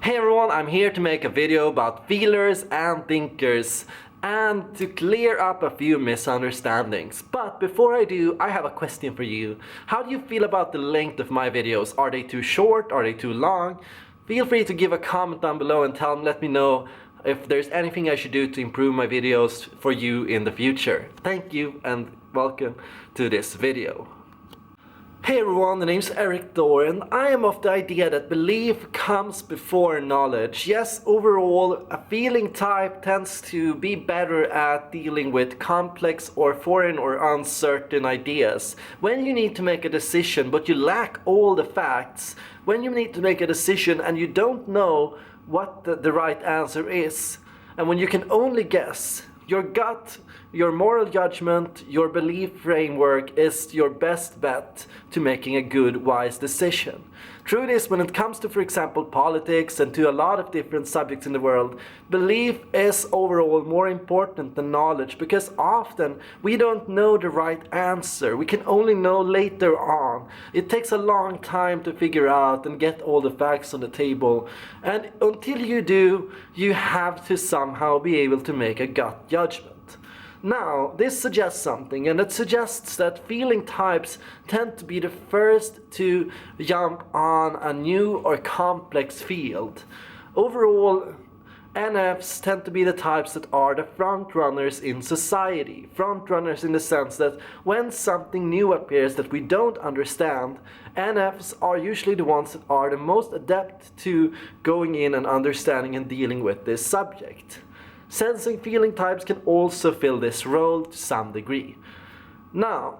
Hey everyone, I'm here to make a video about feelers and thinkers and to clear up a few misunderstandings. But before I do, I have a question for you. How do you feel about the length of my videos? Are they too short? Are they too long? Feel free to give a comment down below and let me know if there's anything I should do to improve my videos for you in the future. Thank you and welcome to this video. Hey everyone, my name's Erik, and I am of the idea that belief comes before knowledge. Yes, overall, a feeling type tends to be better at dealing with complex or foreign or uncertain ideas. When you need to make a decision but you lack all the facts, when you need to make a decision and you don't know what the right answer is, and when you can only guess, your gut, your moral judgment, your belief framework is your best bet to making a good, wise decision. True this, when it comes to, for example, politics and to a lot of different subjects in the world, belief is overall more important than knowledge, because often we don't know the right answer. We can only know later on. It takes a long time to figure out and get all the facts on the table. And until you do, you have to somehow be able to make a gut judgment. Now, this suggests something, and it suggests that feeling types tend to be the first to jump on a new or complex field. Overall, NFs tend to be the types that are the front runners in society. Front runners in the sense that when something new appears that we don't understand, NFs are usually the ones that are the most adept to going in and understanding and dealing with this subject. Sensing feeling types can also fill this role to some degree. Now,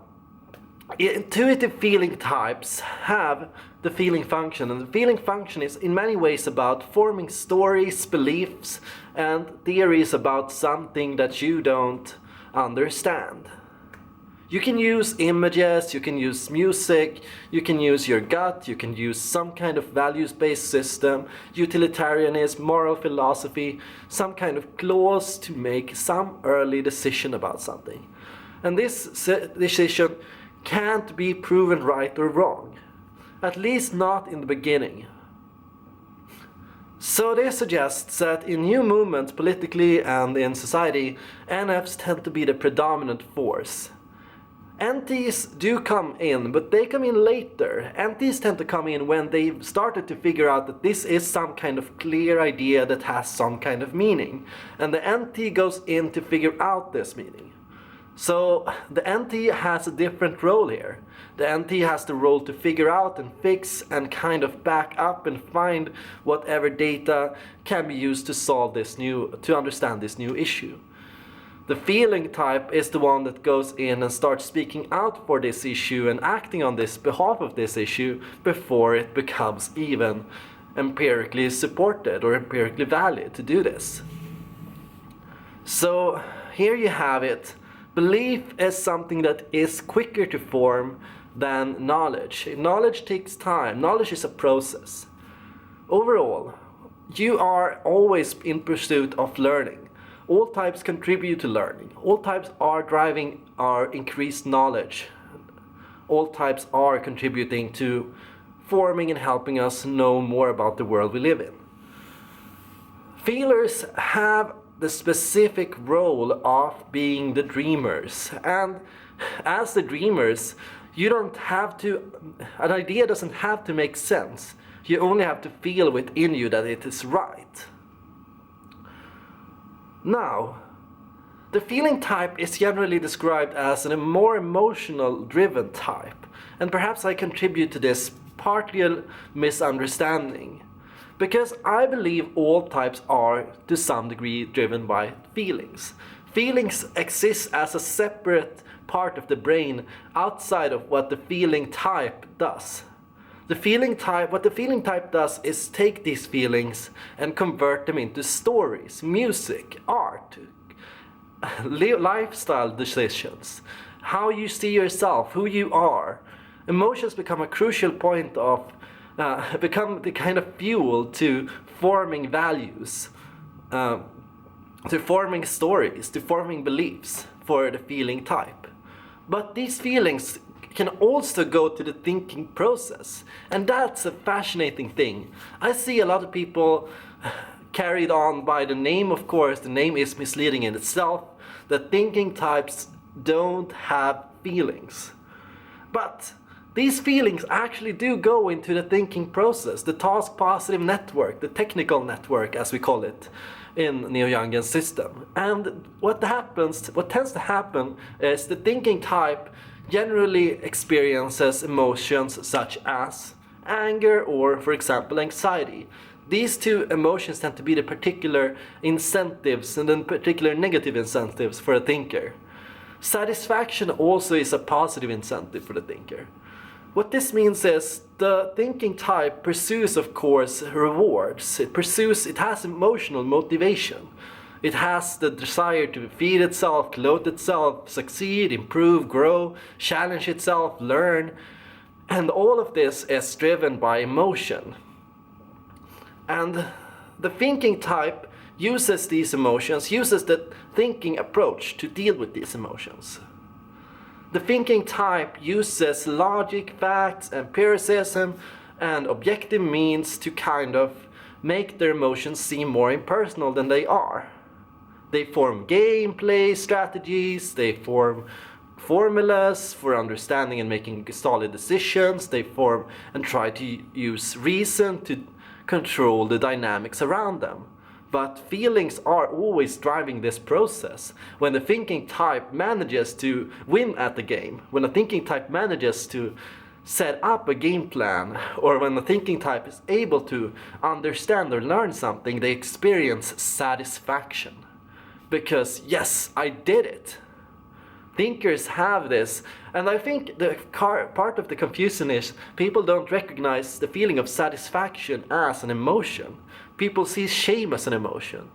intuitive feeling types have the feeling function, and the feeling function is in many ways about forming stories, beliefs, and theories about something that you don't understand. You can use images, you can use music, you can use your gut, you can use some kind of values-based system, utilitarianism, moral philosophy, some kind of clause to make some early decision about something. And this decision can't be proven right or wrong, at least not in the beginning. So this suggests that in new movements politically and in society, NFs tend to be the predominant force. NTs do come in, but they come in later. NTs tend to come in when they've started to figure out that this is some kind of clear idea that has some kind of meaning. And the NT goes in to figure out this meaning. So the NT has a different role here. The NT has the role to figure out and fix and kind of back up and find whatever data can be used to understand this new issue. The feeling type is the one that goes in and starts speaking out for this issue and acting on this behalf of this issue before it becomes even empirically supported or empirically valid to do this. So here you have it. Belief is something that is quicker to form than knowledge. Knowledge takes time. Knowledge is a process. Overall, you are always in pursuit of learning. All types contribute to learning. All types are driving our increased knowledge. All types are contributing to forming and helping us know more about the world we live in. Feelers have the specific role of being the dreamers. And as the dreamers, an idea doesn't have to make sense. You only have to feel within you that it is right. Now, the feeling type is generally described as a more emotional driven type, and perhaps I contribute to this partly a misunderstanding, because I believe all types are to some degree driven by feelings. Feelings exist as a separate part of the brain outside of what the feeling type does. What the feeling type does is take these feelings and convert them into stories, music, art, lifestyle decisions, how you see yourself, who you are. Emotions become a crucial point of, become the kind of fuel to forming values, to forming stories, to forming beliefs for the feeling type. But these feelings can also go to the thinking process. And that's a fascinating thing. I see a lot of people carried on by the name, of course, the name is misleading in itself, that thinking types don't have feelings. But these feelings actually do go into the thinking process, the task positive network, the technical network as we call it in Neo-Jungian system. And what tends to happen is the thinking type generally experiences emotions such as anger or, for example, anxiety. These two emotions tend to be the particular incentives and then particular negative incentives for a thinker. Satisfaction also is a positive incentive for the thinker. What this means is the thinking type pursues, of course, rewards. It has emotional motivation. It has the desire to feed itself, clothe itself, succeed, improve, grow, challenge itself, learn. And all of this is driven by emotion. And the thinking type uses these emotions, uses the thinking approach to deal with these emotions. The thinking type uses logic, facts, empiricism, and objective means to kind of make their emotions seem more impersonal than they are. They form gameplay strategies, they form formulas for understanding and making solid decisions, they form and try to use reason to control the dynamics around them. But feelings are always driving this process. When the thinking type manages to win at the game, when the thinking type manages to set up a game plan, or when the thinking type is able to understand or learn something, they experience satisfaction. Because, yes, I did it. Thinkers have this, and I think the part of the confusion is people don't recognize the feeling of satisfaction as an emotion. People see shame as an emotion.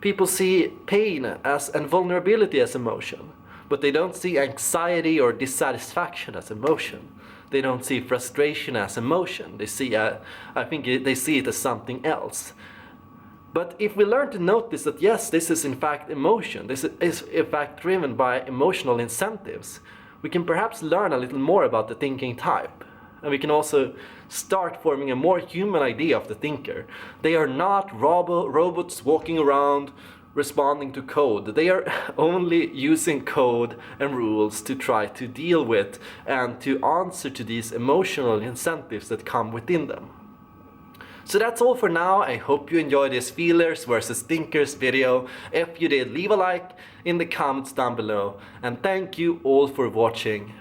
People see pain and vulnerability as emotion. But they don't see anxiety or dissatisfaction as emotion. They don't see frustration as emotion. They see it as something else. But if we learn to notice that yes, this is in fact emotion, this is in fact driven by emotional incentives, we can perhaps learn a little more about the thinking type. And we can also start forming a more human idea of the thinker. They are not robots walking around responding to code. They are only using code and rules to try to deal with and to answer to these emotional incentives that come within them. So that's all for now. I hope you enjoyed this feelers versus thinkers video. If you did, leave a like in the comments down below. And thank you all for watching.